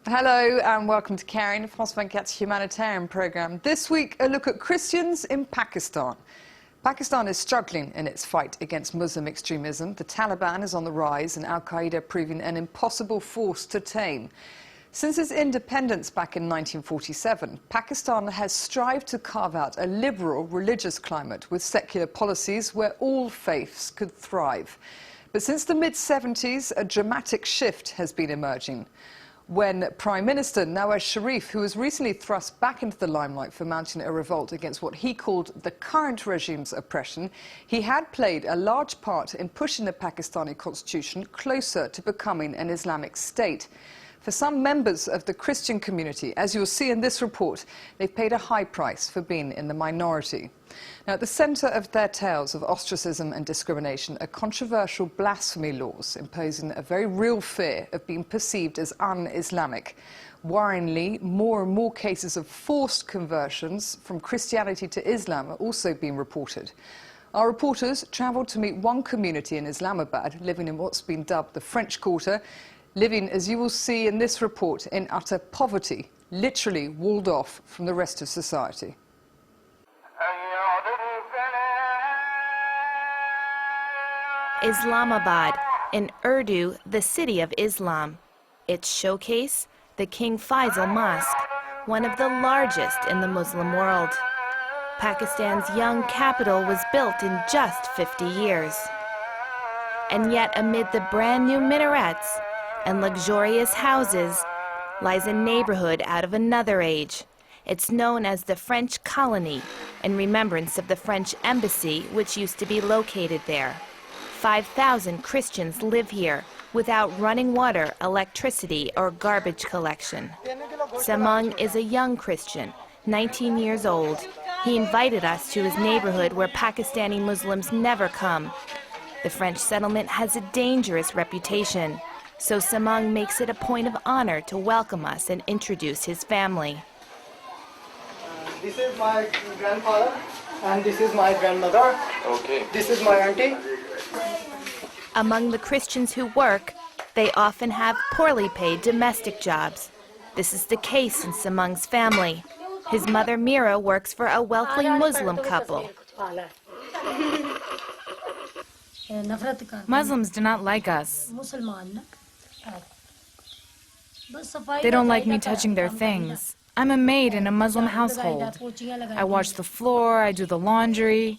Hello and welcome to Caring, France 24's humanitarian programme. This week, a look at Christians in Pakistan. Pakistan is struggling in its fight against Muslim extremism. The Taliban is on the rise and Al-Qaeda proving an impossible force to tame. Since its independence back in 1947, Pakistan has strived to carve out a liberal religious climate with secular policies where all faiths could thrive. But since the mid-70s, a dramatic shift has been emerging, when Prime Minister Nawaz Sharif, who was recently thrust back into the limelight for mounting a revolt against what he called the current regime's oppression, he had played a large part in pushing the Pakistani constitution closer to becoming an Islamic state. For some members of the Christian community, as you'll see in this report, they've paid a high price for being in the minority. Now, at the centre of their tales of ostracism and discrimination are controversial blasphemy laws, imposing a very real fear of being perceived as un-Islamic. Worryingly, more and more cases of forced conversions from Christianity to Islam are also being reported. Our reporters travelled to meet one community in Islamabad, living in what's been dubbed the French Quarter, living, as you will see in this report, in utter poverty, literally walled off from the rest of society. Islamabad, in Urdu, the city of Islam. Its showcase, the King Faisal Mosque, one of the largest in the Muslim world. Pakistan's young capital was built in just 50 years. And yet, amid the brand new minarets and luxurious houses lies a neighborhood out of another age. It's known as the French colony, in remembrance of the French embassy which used to be located there. 5,000 Christians live here without running water, electricity, or garbage collection. Samang is a young Christian, 19 years old. He invited us to his neighborhood where Pakistani Muslims never come. The French settlement has a dangerous reputation, so Samang makes it a point of honor to welcome us and introduce his family. This is my grandfather, and this is my grandmother. Okay. This is my auntie. Among the Christians who work, they often have poorly paid domestic jobs. This is the case in Samang's family. His mother Mira works for a wealthy Muslim couple. Muslims do not like us. They don't like me touching their things. I'm a maid in a Muslim household. I wash the floor, I do the laundry.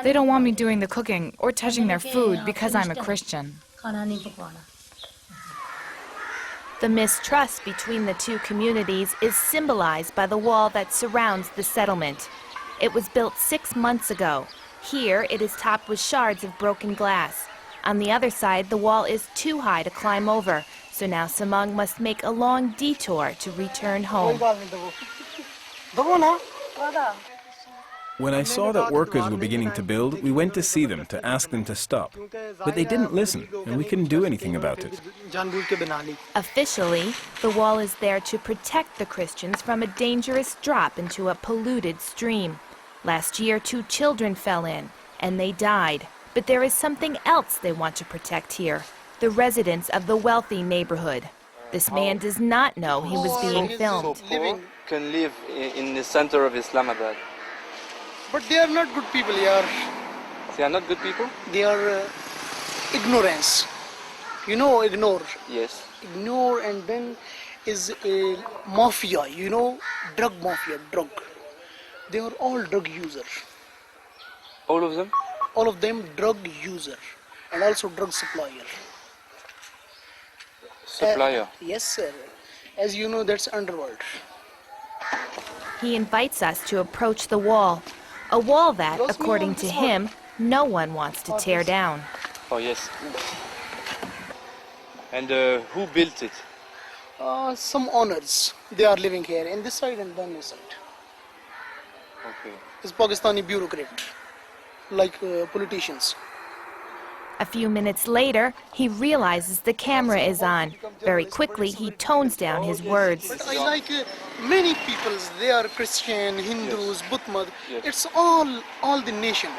They don't want me doing the cooking or touching their food because I'm a Christian. The mistrust between the two communities is symbolized by the wall that surrounds the settlement. It was built 6 months ago. Here, it is topped with shards of broken glass. On the other side, the wall is too high to climb over, so now Samang must make a long detour to return home. When I saw that workers were beginning to build, we went to see them to ask them to stop. But they didn't listen, and we couldn't do anything about it. Officially, the wall is there to protect the Christians from a dangerous drop into a polluted stream. Last year, 2 children fell in, and they died. But there is something else they want to protect here, the residents of the wealthy neighborhood. This man does not know he was being filmed. Can live in the center of Islamabad. But they are not good people here. They are not good people? They are ignorance. You know, ignore. Yes. Ignore, and then is a mafia, you know, drug mafia, drug. They are all drug users. All of them? All of them drug user and also drug supplier. Supplier? Yes, sir. As you know, that's underworld. He invites us to approach the wall, a wall that, according to him, no one wants to tear down. Oh, yes. And who built it? Some owners. They are living here in this side and then this side. Okay. It's Pakistani bureaucrat, like politicians. A few minutes later, he realizes the camera is on. Very quickly, he tones down his words. But I like many peoples. They are Christian, Hindus, Buddha. It's all the nation,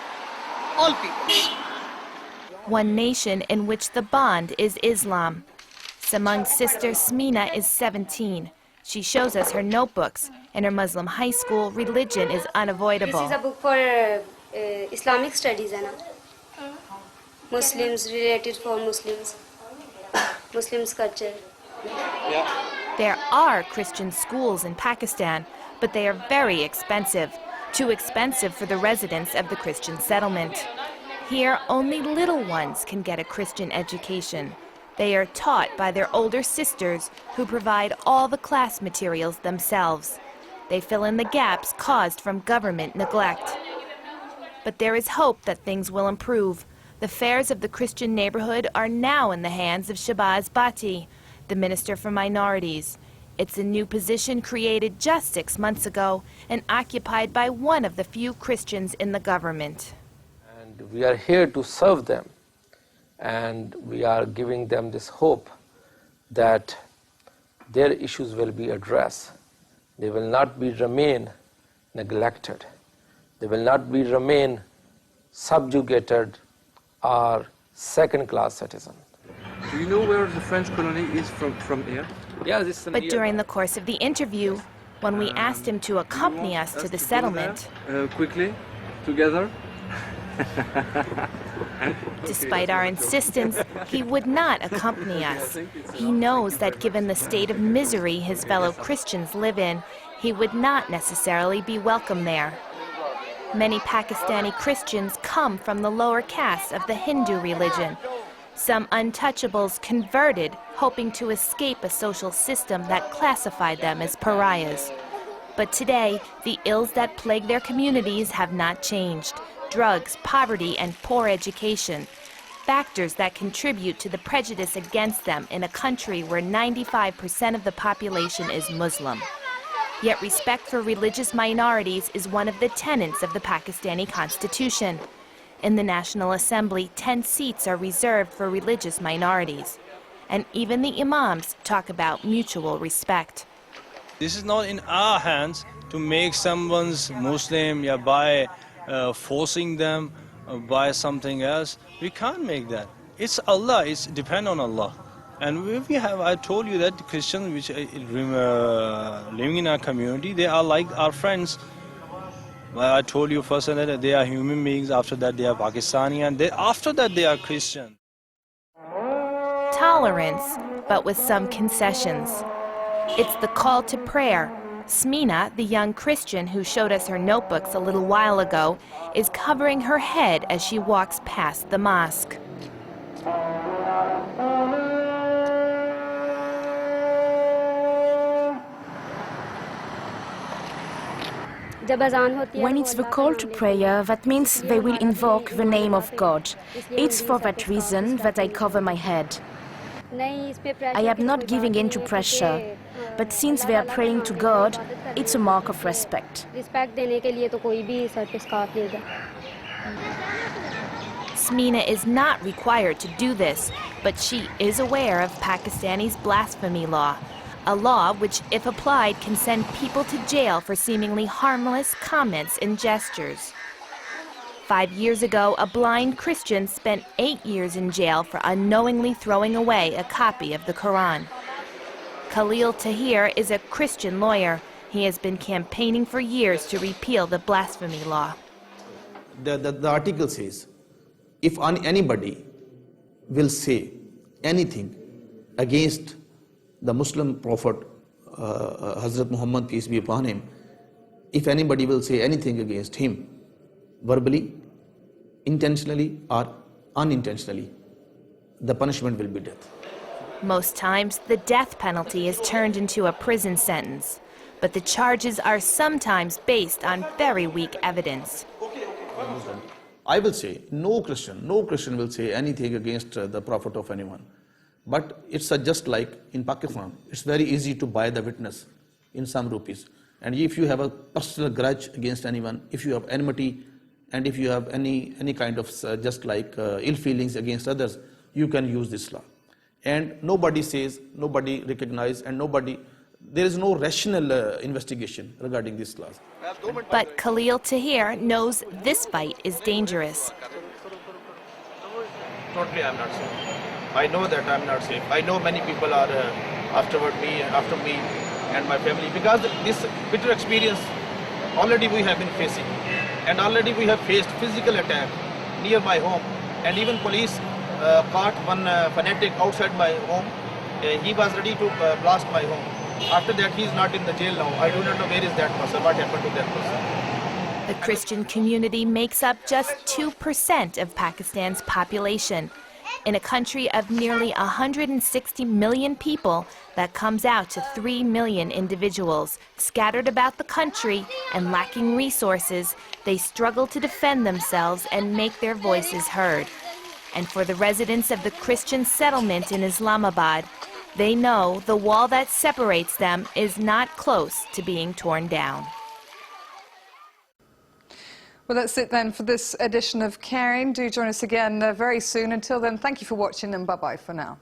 all peoples. One nation in which the bond is Islam. youngest among sisters, Smina, is 17. She shows us her notebooks. In her Muslim high school, religion is unavoidable. This is a book for Islamic studies, है ना? Muslims, related for Muslims, Muslims culture. There are Christian schools in Pakistan, but they are very expensive. Too expensive for the residents of the Christian settlement. Here, only little ones can get a Christian education. They are taught by their older sisters, who provide all the class materials themselves. They fill in the gaps caused from government neglect. But there is hope that things will improve. The affairs of the Christian neighborhood are now in the hands of Shahbaz Bhatti, the Minister for Minorities. It's a new position created just 6 months ago and occupied by one of the few Christians in the government. And we are here to serve them, and we are giving them this hope that their issues will be addressed. They will not remain neglected. They will not remain subjugated or second-class citizens. Do you know where the French colony is from here? Yeah, this is But during the course of the interview, when we asked him to accompany us to the settlement, Quickly, together. despite our insistence, he would not accompany us. He knows that given the state of misery his fellow Christians live in, he would not necessarily be welcome there. Many Pakistani Christians come from the lower castes of the Hindu religion. Some untouchables converted, hoping to escape a social system that classified them as pariahs. But today, the ills that plague their communities have not changed. Drugs, poverty, and poor education. Factors that contribute to the prejudice against them in a country where 95% of the population is Muslim. Yet respect for religious minorities is one of the tenets of the Pakistani Constitution. In the National Assembly, 10 seats are reserved for religious minorities. And even the imams talk about mutual respect. This is not in our hands to make someone's Muslim by forcing them by something else. We can't make that. It's Allah, it's depend on Allah. And we have, I told you that the Christians which living in our community, they are like our friends. I told you first that they are human beings, after that they are Pakistani, and after that they are Christian. Tolerance, but with some concessions. It's the call to prayer. Smina, the young Christian who showed us her notebooks a little while ago, is covering her head as she walks past the mosque. When it's the call to prayer, that means they will invoke the name of God. It's for that reason that I cover my head. I am not giving in to pressure, but since they are praying to God, it's a mark of respect. Smina is not required to do this, but she is aware of Pakistani's blasphemy law. A law which, if applied, can send people to jail for seemingly harmless comments and gestures. 5 years ago, a blind Christian spent 8 years in jail for unknowingly throwing away a copy of the Quran. Khalil Tahir is a Christian lawyer. He has been campaigning for years to repeal the blasphemy law. The article says, if anybody will say anything against the Muslim Prophet, Hazrat Muhammad, peace be upon him, if anybody will say anything against him, verbally, intentionally or unintentionally, the punishment will be death. Most times, the death penalty is turned into a prison sentence, but the charges are sometimes based on very weak evidence. I will say, no Christian will say anything against the Prophet of anyone. But it's just like in Pakistan, it's very easy to buy the witness in some rupees. And if you have a personal grudge against anyone, if you have enmity, and if you have any kind of just like ill feelings against others, you can use this law. And nobody says, nobody recognizes, and there is no rational investigation regarding these laws. But Khalil Tahir knows this fight is dangerous. Totally, I'm not saying. I know that I'm not safe. I know many people are after me and my family, because this bitter experience already we have been facing, and already we have faced physical attack near my home, and even police caught one fanatic outside my home. He was ready to blast my home. After that, he is not in the jail now. I do not know where is that person, what happened to that person. The Christian community makes up just 2% of Pakistan's population. In a country of nearly 160 million people, that comes out to 3 million individuals. Scattered about the country and lacking resources, they struggle to defend themselves and make their voices heard. And for the residents of the Christian settlement in Islamabad, they know the wall that separates them is not close to being torn down. Well, that's it then for this edition of Caring. Do join us again very soon. Until then, thank you for watching and bye-bye for now.